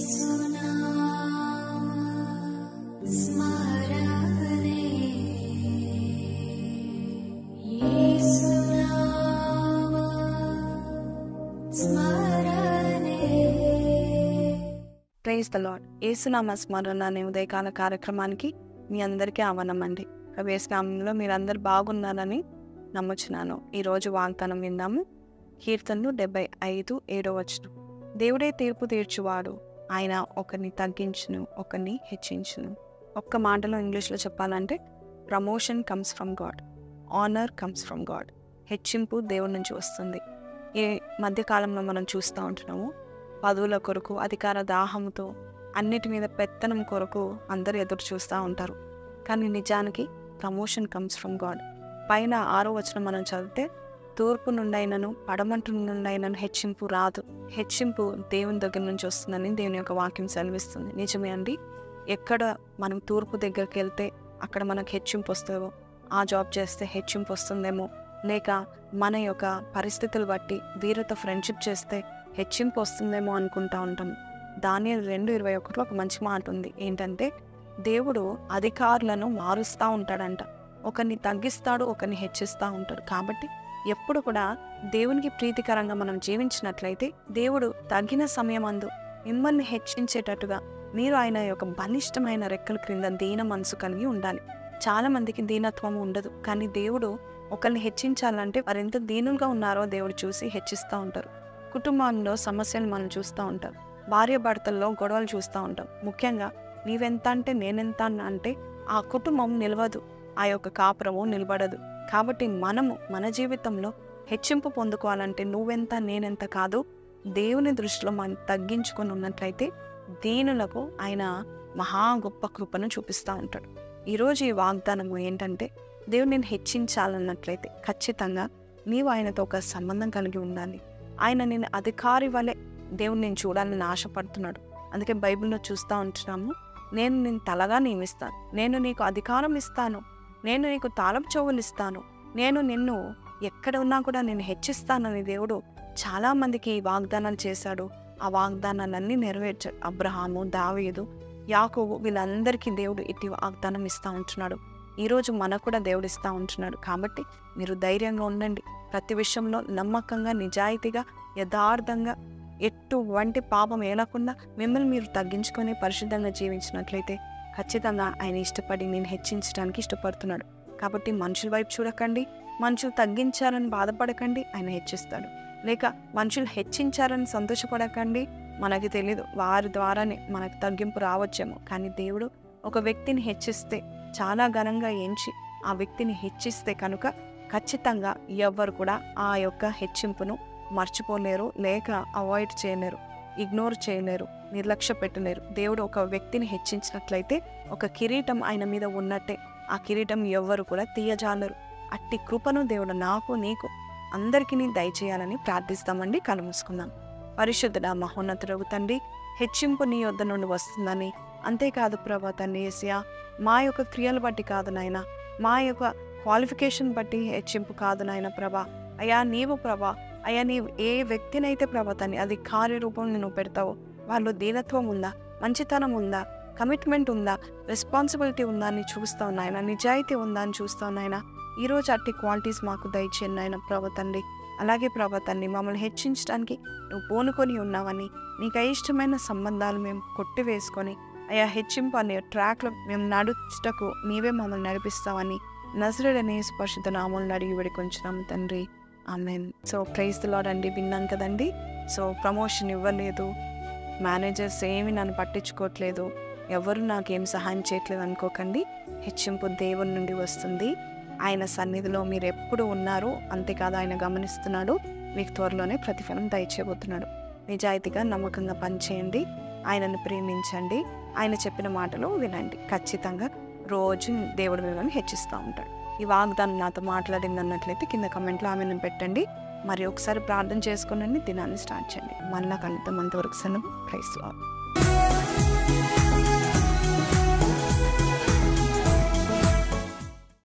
Praise the lord. యేసునామ స్మరణ అనే ఉదయకాల కార్యక్రమానికి మీ అందరికీ ఆహ్వానమండి. యేసునామంలో మీరందరూ బాగున్నారని నమ్ముచున్నాను. ఈరోజు వాగ్దానం విన్నాము. కీర్తనలు 75:7. దేవుడే తీర్పు తీర్చువాడు, ఆయన ఒకరిని తగ్గించును, ఒకరిని హెచ్చించును. ఒక్క మాటలో ఇంగ్లీష్లో చెప్పాలంటే promotion comes from God, honour comes from God. హెచ్చింపు దేవుడి నుంచి వస్తుంది. ఈ మధ్యకాలంలో మనం చూస్తూ ఉంటున్నాము, పదవుల కొరకు, అధికార దాహంతో, అన్నిటి మీద పెత్తనం కొరకు అందరూ ఎదురు చూస్తూ ఉంటారు. కానీ నిజానికి ప్రమోషన్ కమ్స్ ఫ్రమ్ గాడ్. పైన 6వ వచనం మనం చదివితే, తూర్పు నుండైనను పడమటి నుండైనను హెచ్చింపు రాదు, హెచ్చింపు దేవుని దగ్గర నుంచి వస్తుందని దేవుని యొక్క వాక్యం సెలవిస్తుంది. నిజమే అండి. ఎక్కడ మనం తూర్పు దగ్గరికి వెళ్తే అక్కడ మనకు హెచ్చింపు వస్తుందో, ఆ జాబ్ చేస్తే హెచ్చింపు వస్తుందేమో, లేక మన యొక్క పరిస్థితులు బట్టి వీరితో ఫ్రెండ్షిప్ చేస్తే హెచ్చింపు వస్తుందేమో అనుకుంటా ఉంటాం. దానియేలు 2:21 ఒక మంచి మాట ఉంది. ఏంటంటే, దేవుడు అధికారులను మారుస్తూ ఉంటాడంట. ఒకరిని తగ్గిస్తాడు, ఒకరిని హెచ్చిస్తూ ఉంటాడు. కాబట్టి ఎప్పుడు కూడా దేవునికి ప్రీతికరంగా మనం జీవించినట్లయితే దేవుడు తగిన సమయమందు మిమ్మల్ని హెచ్చించేటట్టుగా మీరు ఆయన యొక్క బలిష్టమైన రెక్కల క్రింద దీన మనసు కలిగి ఉండాలి. చాలా మందికి దీనత్వం ఉండదు, కానీ దేవుడు ఒకరిని హెచ్చించాలంటే వారు ఎంత దీనులుగా ఉన్నారో దేవుడు చూసి హెచ్చిస్తూ ఉంటారు. కుటుంబంలో సమస్యలు మనం చూస్తూ ఉంటాం, భార్య భర్తల్లో గొడవలు చూస్తూ ఉంటాం. ముఖ్యంగా నీవెంత అంటే నేనెంత అంటే ఆ కుటుంబం నిలవదు, ఆ యొక్క కాపురము నిలబడదు. కాబట్టి మనము మన జీవితంలో హెచ్చింపు పొందుకోవాలంటే నువ్వెంత నేనెంత కాదు, దేవుని దృష్టిలో మనం తగ్గించుకొని ఉన్నట్లయితే దీనులకు ఆయన మహా గొప్ప కృపను చూపిస్తూ ఉంటాడు. ఈరోజు ఈ వాగ్దానము ఏంటంటే, దేవుడు నేను హెచ్చించాలన్నట్లయితే ఖచ్చితంగా నీవు ఆయనతో ఒక సంబంధం కలిగి ఉండాలి. ఆయన నేను అధికారి వలె దేవుడు నేను చూడాలని ఆశపడుతున్నాడు. అందుకే బైబిల్లో చూస్తూ ఉంటున్నాము, నేను తలగా నియమిస్తాను, నేను నీకు అధికారం ఇస్తాను, నేను నీకు తాళపు చెవులు ఇస్తాను, నేను నిన్ను ఎక్కడ ఉన్నా కూడా నేను హెచ్చిస్తానని దేవుడు చాలామందికి వాగ్దానాలు చేశాడు. ఆ వాగ్దానాలన్నీ నెరవేర్చాడు. అబ్రహాము, దావీదు, యాకోబు వీళ్ళందరికీ దేవుడు ఇటు వాగ్దానం ఇస్తూ ఉంటున్నాడు. ఈరోజు మనకు కూడా దేవుడు ఇస్తూ ఉంటున్నాడు. కాబట్టి మీరు ధైర్యంగా ఉండండి. ప్రతి విషయంలో నమ్మకంగా, నిజాయితీగా, యథార్థంగా, ఎటువంటి పాపం ఏలకుండా మిమ్మల్ని మీరు తగ్గించుకొని పరిశుద్ధంగా జీవించినట్లయితే ఖచ్చితంగా ఆయన ఇష్టపడి నేను హెచ్చించడానికి ఇష్టపడుతున్నాడు. కాబట్టి మనుషుల వైపు చూడకండి, మనుషులు తగ్గించారని బాధపడకండి, ఆయన హెచ్చిస్తాడు. లేక మనుషులు హెచ్చించారని సంతోషపడకండి, మనకి తెలీదు వారి ద్వారానే మనకు తగ్గింపు రావచ్చేమో. కానీ దేవుడు ఒక వ్యక్తిని హెచ్చిస్తే, చాలా ఘనంగా ఎంచి ఆ వ్యక్తిని హెచ్చిస్తే కనుక ఖచ్చితంగా ఎవ్వరు కూడా ఆ యొక్క హెచ్చింపును మర్చిపోలేరు, లేక అవాయిడ్ చేయలేరు, ఇగ్నోర్ చేయలేరు, నిర్లక్ష్య పెట్టలేరు. దేవుడు ఒక వ్యక్తిని హెచ్చించినట్లయితే ఒక కిరీటం ఆయన మీద ఉన్నట్టే ఆ కిరీటం ఎవ్వరు కూడా తీయజాలరు. అట్టి కృపను దేవుడు నాకు, నీకు, అందరికీ దయచేయాలని ప్రార్థిస్తామండి. కళ్ళు మూసుకుందాం. పరిశుద్ధుడా మహోన్నతుడగు తండ్రి, హెచ్చింపు నీ యొద్ద నుండి వస్తుందని, అంతేకాదు ప్రభా తండ్రి యేసయ్యా, మా యొక్క క్రియలు బట్టి కాదు నాయన, మా యొక్క క్వాలిఫికేషన్ బట్టి హెచ్చింపు కాదు నాయన ప్రభా. అయ్యా నీవు ప్రభా, అయ్యా నీవు ఏ వ్యక్తినైతే ప్రభా తండ్రి అది కార్యరూపంలో నువ్వు పెడతావో వాళ్ళు దీనత్వం ఉందా, మంచితనం ఉందా, కమిట్మెంట్ ఉందా, రెస్పాన్సిబిలిటీ ఉందా అని చూస్తావు నాయన, నిజాయితీ ఉందా అని చూస్తావు నాయన. ఈరోజు అట్టి క్వాలిటీస్ మాకు దయచేయండి నాయన ప్రభా తండ్రి. అలాగే ప్రభా తండ్రి, మమ్మల్ని హెచ్చించడానికి నువ్వు పూనుకొని ఉన్నావని, నీకు అయిష్టమైన సంబంధాలు మేము కొట్టివేసుకొని అయ్యా హెచ్చింపు అనే ట్రాక్లో మేము నడుచుటకు నీవే మమ్మల్ని నడిపిస్తావని నజరేయుడైన యేసు పరిశుద్ధ నామములో అడిగి వేడుకొంచున్నాం తండ్రి, ఆమేన్. సో ప్రైజ్ ది లార్డ్ అండి. విన్నాం కదండి. సో ప్రమోషన్ ఇవ్వలేదు, మేనేజర్స్ ఏమి నన్ను పట్టించుకోవట్లేదు, ఎవరు నాకేం సహాయం చేయట్లేదు అనుకోకండి. హెచ్చింపు దేవుని నుండి వస్తుంది. ఆయన సన్నిధిలో మీరు ఎప్పుడు ఉన్నారు, అంతేకాదు ఆయన గమనిస్తున్నాడు. మీకు త్వరలోనే ప్రతిఫలం దయచేయబోతున్నాడు. నిజాయితీగా, నమ్మకంగా పనిచేయండి, ఆయనను ప్రేమించండి, ఆయన చెప్పిన మాటలు వినండి. ఖచ్చితంగా రోజు దేవుడు మిమ్మల్ని హెచ్చిస్తూ ఉంటాడు. ఈ వాగ్దానం నాతో మాట్లాడింది అన్నట్లయితే కింద కమెంట్లో ఆమెను పెట్టండి. మరి ఒకసారి ప్రార్థన చేసుకుని దినాన్ని స్టార్ట్ చేయండి. మళ్ళా కలుద్దాం. అంతవరకు సెలవు. Praise the lord.